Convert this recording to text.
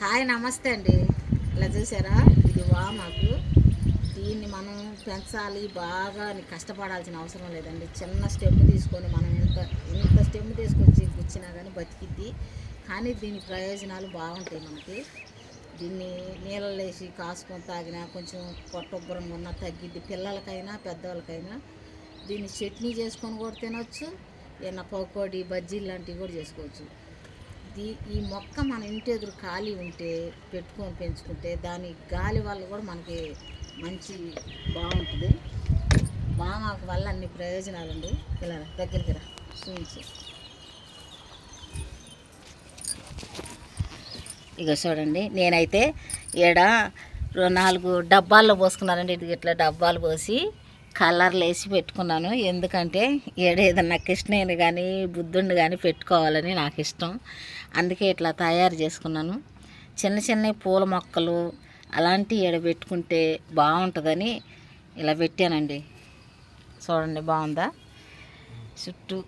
Hi నమస్తే అండి. ఇలా చూసారా, ఇది వామాకు. దీన్ని మనం పెంచాలి, బాగా కష్టపడాల్సిన అవసరం లేదండి. చిన్న స్టెమ్ తీసుకొని మనం ఇంత స్టెమ్ తీసుకొచ్చి గుచ్చినా కానీ బతికిద్ది. కానీ దీని ప్రయోజనాలు బాగుంటాయి మనకి. దీన్ని నీళ్ళలో వేసి కాసుకొని తాగినా కొంచెం పొట్టొబ్బరంగా ఉన్నా తగ్గిద్ది. పిల్లలకైనా పెద్దవాళ్ళకైనా దీన్ని చట్నీ చేసుకొని కూడా తినొచ్చు. ఏమన్నా పకోడీ బజ్జీలు లాంటివి కూడా చేసుకోవచ్చు. ఈ మొక్క మన ఇంటి ఎదురు ఖాళీ ఉంటే పెట్టుకొని పెంచుకుంటే దాని గాలి వల్ల కూడా మనకి మంచి బాగుంటుంది. వామాకు వల్ల అన్ని ప్రయోజనాలండి. ఇలా దగ్గరికి రా చూపించు. ఇక చూడండి, నేనైతే ఈడ 4 డబ్బాల్లో పోసుకున్నానండి. ఇది ఇట్లా డబ్బాలు పోసి కలర్లు వేసి పెట్టుకున్నాను. ఎందుకంటే ఏదన్నా కృష్ణయ్యని కానీ బుద్ధుడిని కానీ పెట్టుకోవాలని నాకు ఇష్టం. అందుకే ఇట్లా తయారు చేసుకున్నాను. చిన్న చిన్న పూల మొక్కలు అలాంటివి ఈడ పెట్టుకుంటే బాగుంటుందని ఇలా పెట్టానండి. చూడండి బాగుందా? చుట్టూ